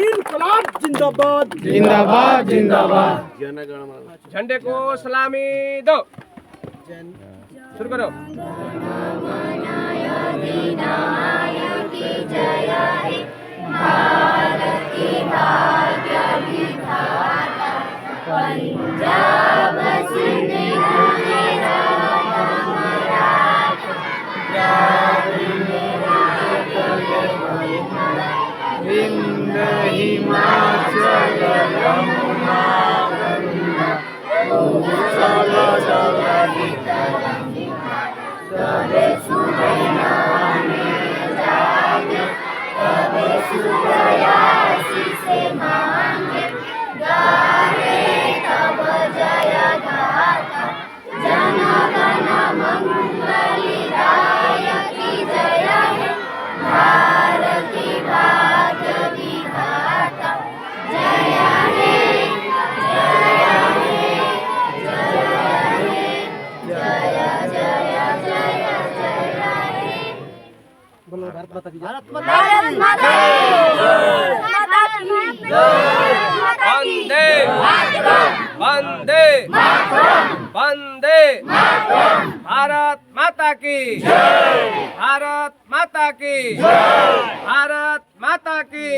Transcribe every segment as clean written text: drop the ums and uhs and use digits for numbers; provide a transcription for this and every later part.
इनकलाब जिंदाबाद जिंदाबाद जिंदाबाद। झंडे को सलामी दो। शुरू करो। पंजाब सिंध हिंद हिमाचल यमुना गंगा उच्छल जलधि तबे सुनैना में जागे, तबे सुदयासी से मांगे, गाहे तब जय गाथा, जन गण मंगलदायकी जय हे, भारती भाग्य विधाता जय हे, जय हे, जय हे, जय जय जय जय हे। बोलो भारत माता की जय। भारत माता की वंदे वंदे वंदे भारत माता की भारत माता की भारत माता की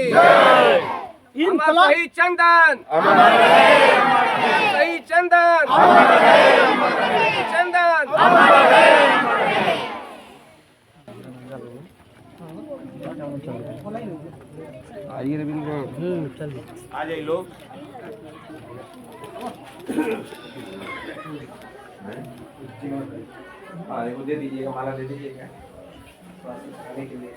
अमर शहीद चंदन शहीद चंदन चंदन आइए रविंद्र आ जाइए लोग। वो दे दीजिएगा, माला दे दीजिएगा खाने के लिए।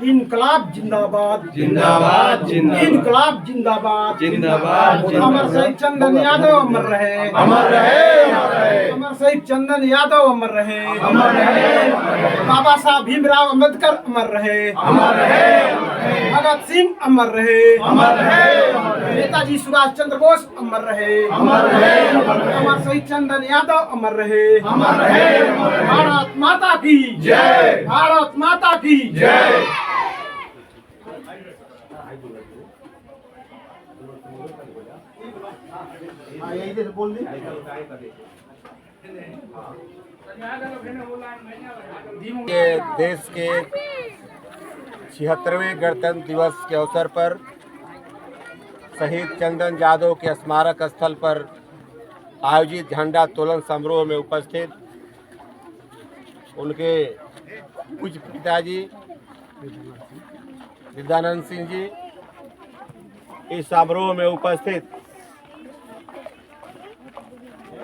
इनकलाब जिंदाबाद जिंदाबाद जिंदाबाद इनकलाब जिंदाबाद जिंदाबाद अमर शहीद चंदन यादव अमर रहे, अमर रहे अमर रहे अमर शहीद चंदन यादव अमर रहे, अमर रहे बाबा साहब भीमराव अम्बेडकर अमर रहे, अमर रहे भगत सिंह अमर रहे, अमर रहे नेताजी सुभाष चंद्र बोस अमर रहे, अमर रहे अमर शहीद चंदन यादव अमर रहे, अमर रहे भारत माता की जय भारत माता की जय। ये देश के 76वें गणतंत्र दिवस के अवसर पर शहीद चंदन यादव के स्मारक स्थल पर आयोजित झंडा तोलन समारोह में उपस्थित उनके पूज्य पिताजी विद्यानंद सिंह जी, इस समारोह में उपस्थित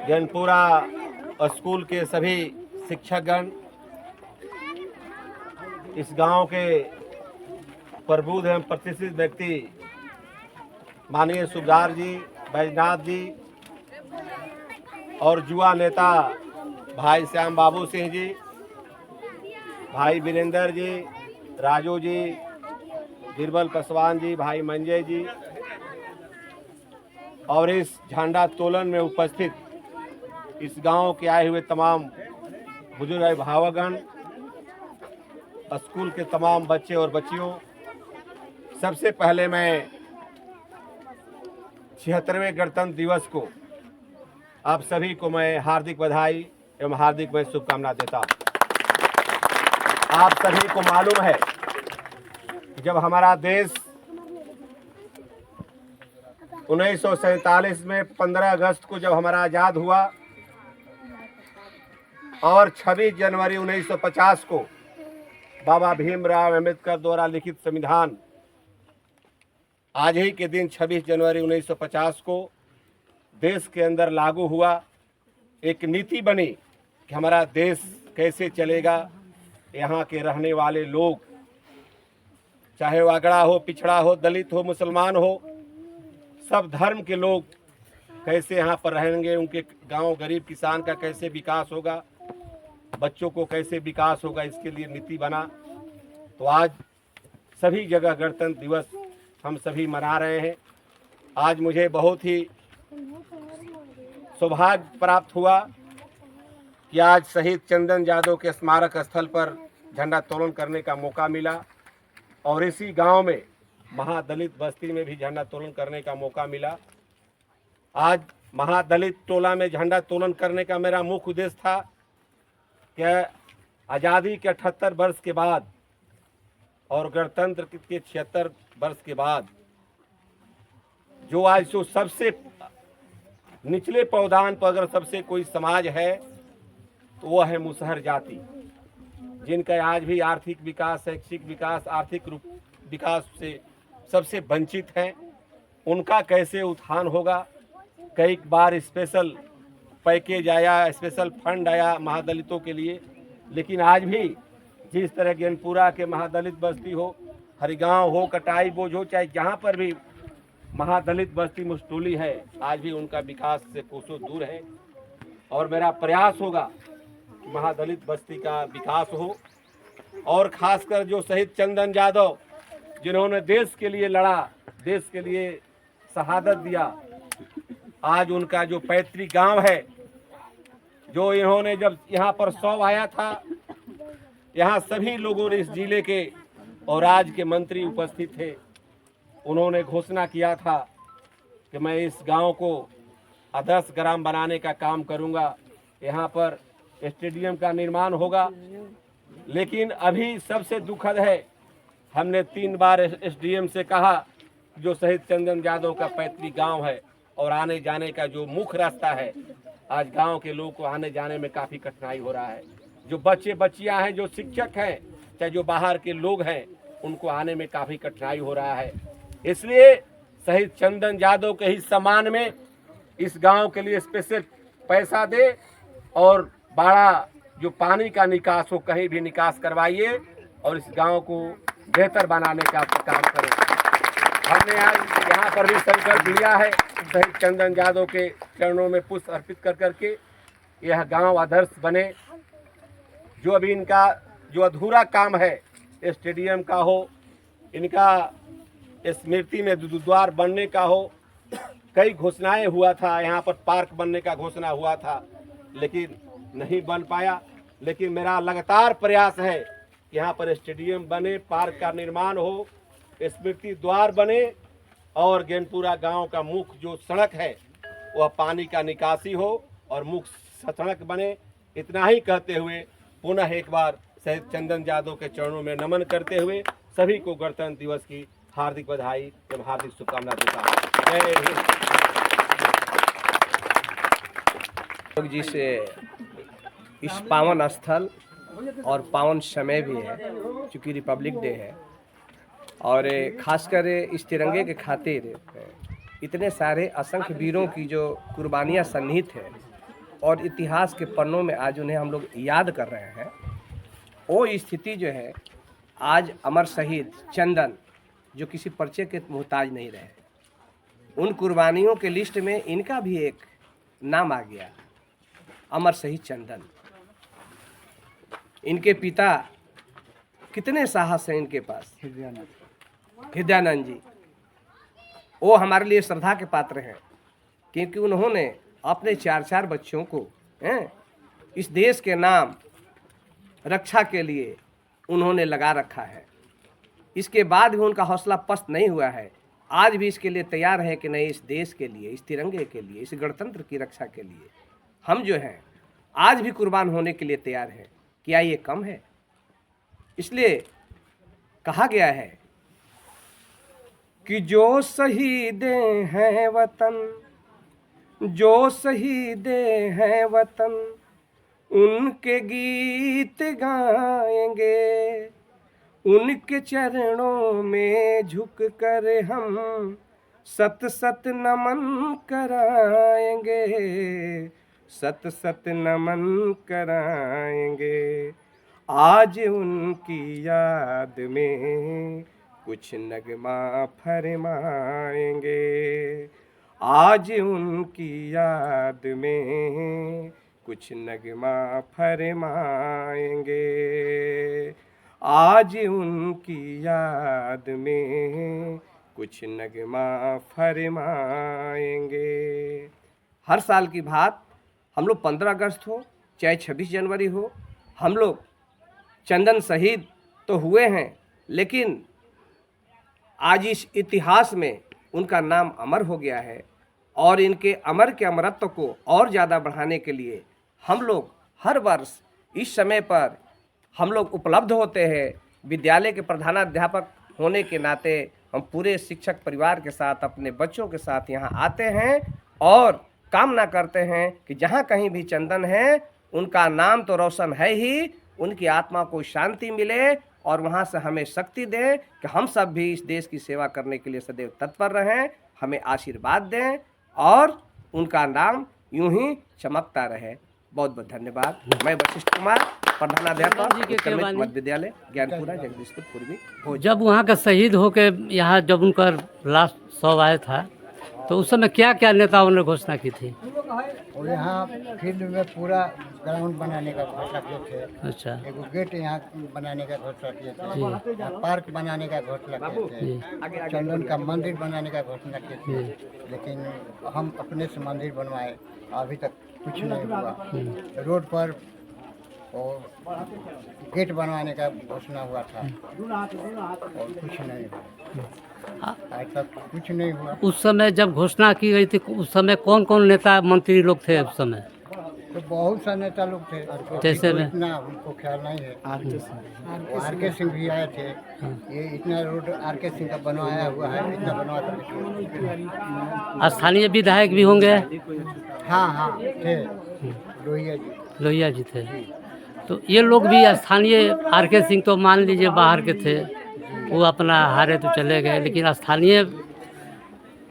जनपुरा स्कूल के सभी शिक्षकगण, इस गांव के प्रबुद्ध एवं प्रतिष्ठित व्यक्ति माननीय सुबेदार जी, बैजनाथ जी और युवा नेता भाई श्याम बाबू सिंह जी, भाई वीरेंद्र जी, राजू जी, बीरबल पासवान जी, भाई मंजय जी और इस झंडा तोलन में उपस्थित इस गांव के आए हुए तमाम बुजुर्ग अभिभावकगण, स्कूल के तमाम बच्चे और बच्चियों, सबसे पहले मैं 76वें गणतंत्र दिवस को आप सभी को मैं हार्दिक बधाई एवं हार्दिक मैं शुभकामना देता हूँ। आप सभी को मालूम है जब हमारा देश 1947 में 15 अगस्त को जब हमारा आज़ाद हुआ और 26 जनवरी 1950 को बाबा भीमराव अंबेडकर द्वारा लिखित संविधान आज ही के दिन 26 जनवरी 1950 को देश के अंदर लागू हुआ। एक नीति बनी कि हमारा देश कैसे चलेगा, यहाँ के रहने वाले लोग, चाहे वो अगड़ा हो, पिछड़ा हो, दलित हो, मुसलमान हो, सब धर्म के लोग कैसे यहाँ पर रहेंगे, उनके गांव गरीब किसान का कैसे विकास होगा, बच्चों को कैसे विकास होगा, इसके लिए नीति बना। तो आज सभी जगह गणतंत्र दिवस हम सभी मना रहे हैं। आज मुझे बहुत ही सौभाग्य प्राप्त हुआ कि आज शहीद चंदन यादव के स्मारक स्थल पर झंडा तोलन करने का मौका मिला और इसी गांव में महादलित बस्ती में भी झंडा तोलन करने का मौका मिला। आज महादलित टोला में झंडा तोलन करने का मेरा मुख्य उद्देश्य था कि आज़ादी के 78 वर्ष के बाद और गणतंत्र के 76 वर्ष के बाद जो आज जो सबसे निचले पौधान पर अगर सबसे कोई समाज है तो वो है मुसहर जाति, जिनका आज भी आर्थिक विकास, शैक्षिक विकास, आर्थिक रूप विकास से सबसे वंचित हैं। उनका कैसे उत्थान होगा। कई बार स्पेशल पैकेज आया, स्पेशल फंड आया महादलितों के लिए, लेकिन आज भी जिस तरह ज्ञानपुरा के महादलित बस्ती हो, हरिगांव हो, कटाई बोझ हो, चाहे जहाँ पर भी महादलित बस्ती मुस्टोली है, आज भी उनका विकास से कोसों दूर है। और मेरा प्रयास होगा कि महादलित बस्ती का विकास हो और खासकर जो शहीद चंदन यादव जिन्होंने देश के लिए लड़ा, देश के लिए शहादत दिया, आज उनका जो पैतृक गांव है, जो इन्होंने जब यहाँ पर शव आया था, यहाँ सभी लोगों ने, इस जिले के और राज्य के मंत्री उपस्थित थे, उन्होंने घोषणा किया था कि मैं इस गांव को आदर्श ग्राम बनाने का काम करूंगा, यहाँ पर स्टेडियम का निर्माण होगा। लेकिन अभी सबसे दुखद है, हमने 3 बार एसडीएम से कहा जो शहीद चंदन यादव का पैतृक गांव है और आने जाने का जो मुख्य रास्ता है, आज गांव के लोगों को आने जाने में काफ़ी कठिनाई हो रहा है। जो बच्चे बच्चियां हैं, जो शिक्षक हैं, चाहे जो बाहर के लोग हैं, उनको आने में काफ़ी कठिनाई हो रहा है। इसलिए शहीद चंदन यादव के ही सम्मान में इस गांव के लिए स्पेशल पैसा दे और बड़ा जो पानी का निकास हो, कहीं भी निकास करवाइए और इस गांव को बेहतर बनाने का काम करें। हमने आज यहाँ पर भी संकल्प लिया है शहीद चंदन यादव के चरणों में पुष्प अर्पित कर करके यह गांव आदर्श बने। जो अभी इनका जो अधूरा काम है, स्टेडियम का हो, इनका स्मृति में द्वार बनने का हो, कई घोषणाएं हुआ था, यहाँ पर पार्क बनने का घोषणा हुआ था, लेकिन नहीं बन पाया। लेकिन मेरा लगातार प्रयास है कि यहाँ पर स्टेडियम बने, पार्क का निर्माण हो, स्मृति द्वार बने और ज्ञानपुरा गांव का मुख्य जो सड़क है वह पानी का निकासी हो और मुख्य सड़क बने। इतना ही कहते हुए पुनः एक बार शहीद चंदन यादव के चरणों में नमन करते हुए सभी को गणतंत्र दिवस की हार्दिक बधाई एवं हार्दिक शुभकामना देता हूँ। जय हिंद। जी से इस पावन स्थल और पावन समय भी है, चूँकि रिपब्लिक डे है और खासकर इस तिरंगे के खातिर इतने सारे असंख्य वीरों की जो कुर्बानियाँ सन्निहित है और इतिहास के पन्नों में आज उन्हें हम लोग याद कर रहे हैं, वो स्थिति जो है आज अमर शहीद चंदन जो किसी पर्चे के मोहताज नहीं रहे, उन कुर्बानियों के लिस्ट में इनका भी एक नाम आ गया, अमर शहीद चंदन। इनके पिता कितने साहस हैं इनके पास, हृदयानंद जी, वो हमारे लिए श्रद्धा के पात्र हैं, क्योंकि उन्होंने अपने 4 बच्चों को इस देश के नाम रक्षा के लिए उन्होंने लगा रखा है। इसके बाद भी उनका हौसला पस्त नहीं हुआ है। आज भी इसके लिए तैयार है कि नहीं, इस देश के लिए, इस तिरंगे के लिए, इस गणतंत्र की रक्षा के लिए हम जो हैं आज भी कुर्बान होने के लिए तैयार हैं। क्या ये कम है? इसलिए कहा गया है कि जो शहीदे हैं वतन, जो शहीदे हैं वतन, उनके गीत गाएंगे, उनके चरणों में झुक कर हम सत सत नमन कराएंगे, सत सत नमन कराएंगे। आज उनकी याद में कुछ नगमा फरमाएंगे, आज उनकी याद में कुछ नगमा फरमाएंगे, आज उनकी याद में कुछ नगमा फरमाएंगे। हर साल की बात हम लोग 15 अगस्त हो चाहे 26 जनवरी हो, हम लोग चंदन शहीद तो हुए हैं, लेकिन आज इस इतिहास में उनका नाम अमर हो गया है। और इनके अमर के अमरत्व को और ज़्यादा बढ़ाने के लिए हम लोग हर वर्ष इस समय पर हम लोग उपलब्ध होते हैं। विद्यालय के प्रधानाध्यापक होने के नाते हम पूरे शिक्षक परिवार के साथ, अपने बच्चों के साथ यहाँ आते हैं और कामना करते हैं कि जहाँ कहीं भी चंदन है, उनका नाम तो रोशन है ही, उनकी आत्मा को शांति मिले और वहाँ से हमें शक्ति दें कि हम सब भी इस देश की सेवा करने के लिए सदैव तत्पर रहें, हमें आशीर्वाद दें और उनका नाम यूं ही चमकता रहे। बहुत बहुत धन्यवाद। मैं वशिष्ठ कुमार, प्रधानाध्यापक उत्क्रमित मध्य विद्यालय ज्ञानपुरा, जगदीशपुर पूर्वी। जब वहाँ का शहीद होके यहाँ जब उनका लास्ट शव आया था तो उस समय क्या क्या नेताओं ने घोषणा की थी? और यहाँ फील्ड में पूरा ग्राउंड बनाने का घोषणा किए थे। अच्छा। एक गेट यहाँ बनाने का घोषणा किए थे, पार्क बनाने का घोषणा किए थे, चंदन का मंदिर बनाने का घोषणा किए थे, लेकिन हम अपने से मंदिर बनवाए, अभी तक कुछ नहीं हुआ। रोड पर और गेट बनवाने का घोषणा हुआ था और कुछ नहीं हुआ, आज तक कुछ नहीं हुआ। उस समय जब घोषणा की गई थी उस समय कौन कौन नेता मंत्री लोग थे उस समय? तो बहुत सा नेता लोग थे, जैसे में इतना उनको ख्याल नहीं है। आर.के. सिंह भी आए थे। ये इतना रोड आर.के. सिंह का बनवाया हुआ है, इतना बनवा कर। स्थानीय विधायक भी होंगे? हाँ हाँ थे, लोहिया जी। लोहिया जी थे। तो ये लोग भी स्थानीय, आर.के. सिंह तो मान लीजिए बाहर के थे, वो अपना हारे तो चले गए, लेकिन स्थानीय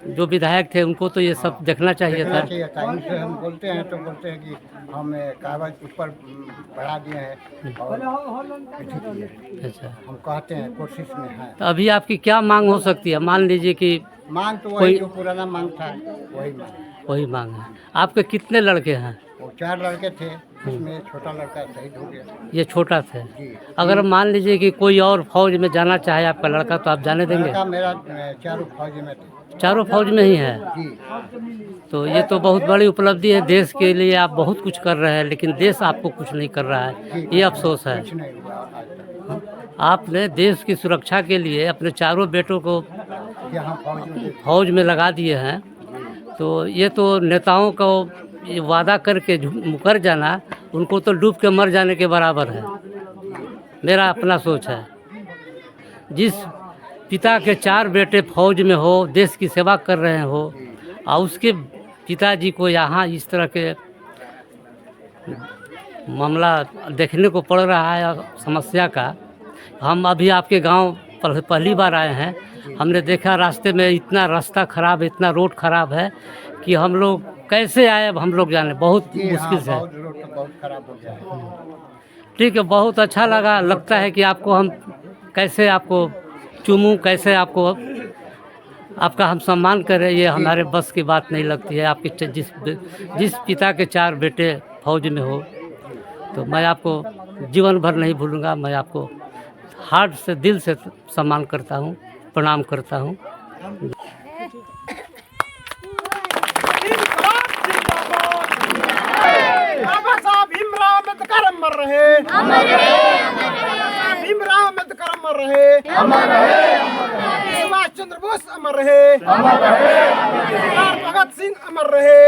जो विधायक थे उनको तो ये सब देखना चाहिए था। इनसे हम बोलते हैं तो बोलते हैं कि हम कागज ऊपर बढ़ा दिए हैं और अच्छा, हम कहते हैं कोशिश में है। तो अभी आपकी क्या मांग हो सकती है? मान लीजिए कि मांग तो वही जो पुराना मांग था वही मांग है। आपके कितने लड़के हैं? वो 4 लड़के थे, उसमें छोटा लड़का शहीद हो गया। ये छोटा थे। जी। अगर मान लीजिए कि कोई और फौज में जाना चाहे आपका लड़का, तो आप जाने देंगे? लड़का मेरा 4 फौज में थे। चारों फौज में ही है। जी। तो ये तो बहुत बड़ी उपलब्धि है। देश के लिए आप बहुत कुछ कर रहे हैं, लेकिन देश आपको कुछ नहीं कर रहा है, ये अफसोस है। कुछ नहीं हुआ आज तक। आपने देश की सुरक्षा के लिए अपने चारों बेटों को यहाँ फौज में लगा दिए हैं, तो ये तो नेताओं को ये वादा करके मुकर जाना, उनको तो डूब के मर जाने के बराबर है। मेरा अपना सोच है। जिस पिता के 4 बेटे फौज में हो, देश की सेवा कर रहे हो, और उसके पिताजी को यहाँ इस तरह के मामला देखने को पड़ रहा है समस्या का। हम अभी आपके गांव पहली बार आए हैं, हमने देखा रास्ते में इतना रास्ता खराब है, इतना रोड खराब है कि हम लोग कैसे आए अब हम लोग जाने, बहुत मुश्किल से। बहुत खराब हो गया है। ठीक है, बहुत अच्छा लगा। लगता है कि आपको हम कैसे आपको चूमूं, कैसे आपको आपका हम सम्मान करें, ये हमारे बस की बात नहीं लगती है। आपके जिस पिता के 4 बेटे फौज में हो, तो मैं आपको जीवन भर नहीं भूलूंगा। मैं आपको हार्ट से, दिल से सम्मान करता हूँ। प्रणाम करता हूँ। बाबा साहब भीमराव अम्बेडकर अमर रहे, अमर रहे, भीमराव अम्बेडकर अमर रहे, सुभाष चंद्र बोस अमर रहे, सरदार भगत सिंह अमर रहे,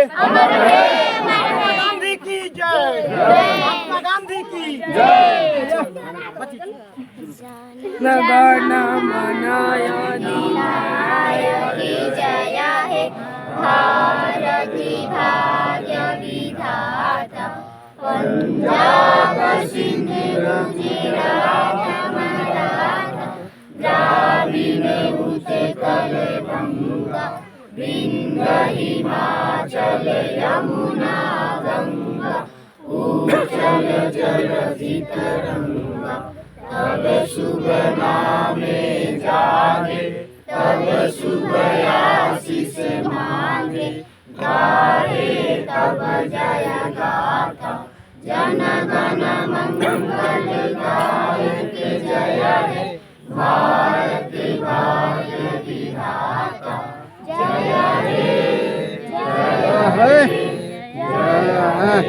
महात्मा गांधी की जय, महात्मा गांधी की की जय हे भारती भाग्य विधाता पंजाब सिंध गुजरात मराठा द्राविड़ उत्कल बंगा विंध्य हिमाचल यमुना गंगा उच्छल जलधि तरंगा तब शुभ नामे जागे तब शुभ आशीष मांगे गाहे तब जय गाथा जन गण मंगल गायक जय हे भारत भाग्य विधाता जय हे जय हे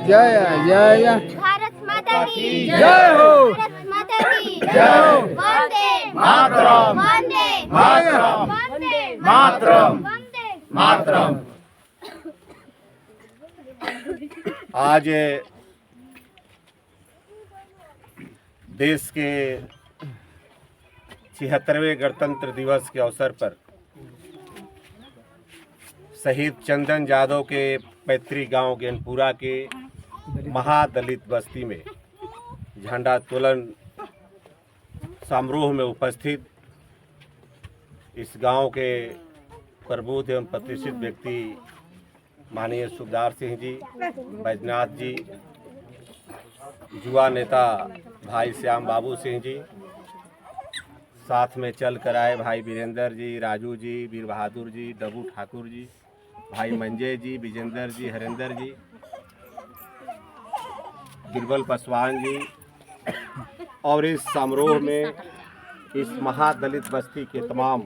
जय जय भारत माता की जय हो, भारत माता की जय हो, वंदे मातरम, वंदे मातरम, वंदे मातरम, वंदे मातरम। आज देश के 76वें गणतंत्र दिवस के अवसर पर शहीद चंदन यादव के पैतृक गांव गेनपुरा के महादलित बस्ती में झंडा तोलन समारोह में उपस्थित इस गांव के प्रबुद्ध एवं प्रतिष्ठित व्यक्ति माननीय सुखदार सिंह जी, बैजनाथ जी, युवा नेता भाई श्याम बाबू सिंह जी, साथ में चल कर आए भाई वीरेंद्र जी, राजू जी, वीर बहादुर जी, डबू ठाकुर जी, भाई मंजय जी, विजेंद्र जी, हरेंद्र जी, गिरबल पासवान जी और इस समारोह में इस महादलित बस्ती के तमाम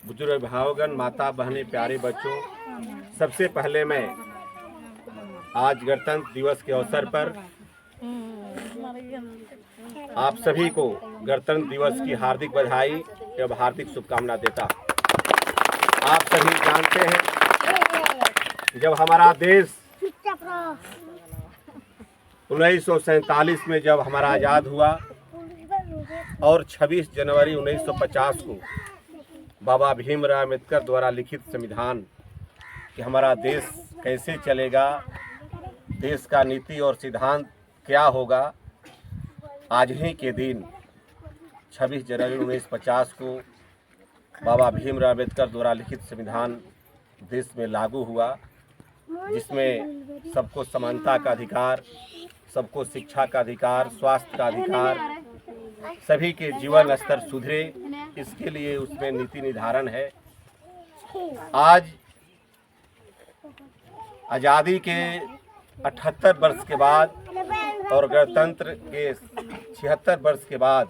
बुजुर्ग भावगण, माता बहनें, प्यारे बच्चों, सबसे पहले मैं आज गणतंत्र दिवस के अवसर पर आप सभी को गणतंत्र दिवस की हार्दिक बधाई एवं हार्दिक शुभकामना देता। आप सभी जानते हैं जब हमारा देश 1947 में जब हमारा आज़ाद हुआ और 26 जनवरी 1950 को बाबा भीमराव अम्बेडकर द्वारा लिखित संविधान कि हमारा देश कैसे चलेगा, देश का नीति और सिद्धांत क्या होगा, आज ही के दिन 26 जनवरी 1950 को बाबा भीमराव अम्बेडकर द्वारा लिखित संविधान देश में लागू हुआ, जिसमें सबको समानता का अधिकार, सबको शिक्षा का अधिकार, स्वास्थ्य का अधिकार, सभी के जीवन स्तर सुधरे, इसके लिए उसमें नीति निर्धारण है। आज आज़ादी के 78 वर्ष के बाद और गणतंत्र के 76 वर्ष के बाद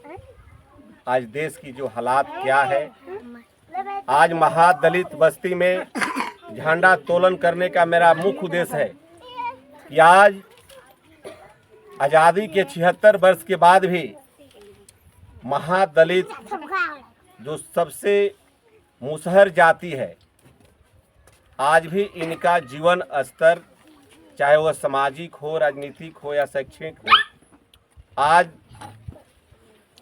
आज देश की जो हालात क्या है, आज महादलित बस्ती में झंडा तोलन करने का मेरा मुख्य उद्देश्य है कि आज आज़ादी के 76 वर्ष के बाद भी महादलित जो सबसे मुसहर जाति है, आज भी इनका जीवन स्तर, चाहे वह सामाजिक हो, राजनीतिक हो या शैक्षणिक हो, आज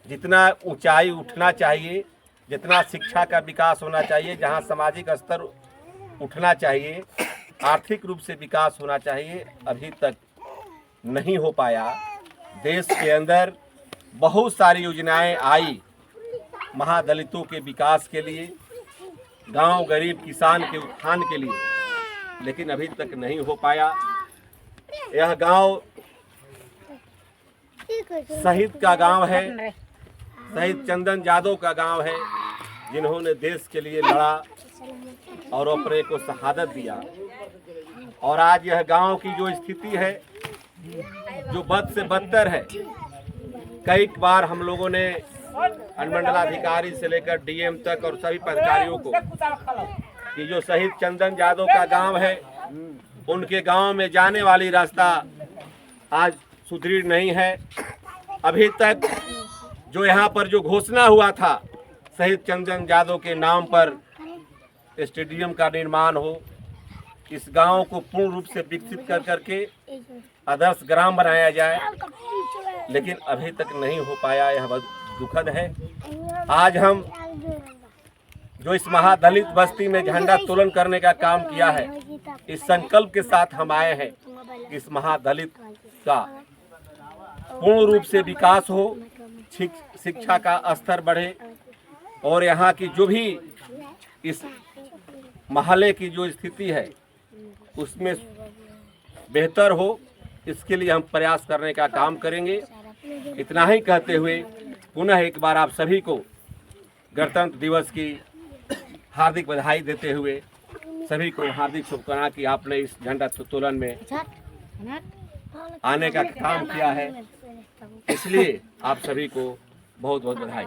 जितना ऊंचाई उठना चाहिए, जितना शिक्षा का विकास होना चाहिए, जहां सामाजिक स्तर उठना चाहिए, आर्थिक रूप से विकास होना चाहिए, अभी तक नहीं हो पाया। देश के अंदर बहुत सारी योजनाएं आई महादलितों के विकास के लिए, गांव गरीब किसान के उत्थान के लिए, लेकिन अभी तक नहीं हो पाया। यह गांव शहीद का गांव है, शहीद चंदन यादव का गांव है, जिन्होंने देश के लिए लड़ा और अपने को शहादत दिया। और आज यह गांव की जो स्थिति है, जो बद से बदतर है, कई बार हम लोगों ने अनुमंडलाधिकारी से लेकर डीएम तक और सभी पदाधिकारियों को कि जो शहीद चंदन यादव का गांव है, उनके गांव में जाने वाली रास्ता आज सुदृढ़ नहीं है। अभी तक जो यहाँ पर जो घोषणा हुआ था शहीद चंदन यादव के नाम पर स्टेडियम का निर्माण हो, इस गांव को पूर्ण रूप से विकसित कर करके आदर्श ग्राम बनाया जाए, लेकिन अभी तक नहीं हो पाया। यह बहुत दुखद है। आज हम जो इस महादलित बस्ती में झंडा तोलन करने का काम किया है, इस संकल्प के साथ हम आए हैं कि इस महादलित का पूर्ण रूप से विकास हो, शिक्षा का स्तर बढ़े और यहाँ की जो भी इस महल्ले की जो स्थिति है उसमें बेहतर हो, इसके लिए हम प्रयास करने का काम करेंगे। इतना ही कहते हुए पुनः एक बार आप सभी को गणतंत्र दिवस की हार्दिक बधाई देते हुए सभी को हार्दिक शुभकामना कि आपने इस झंडा तोलन में आने का काम किया है, इसलिए आप सभी को बहुत बहुत बधाई।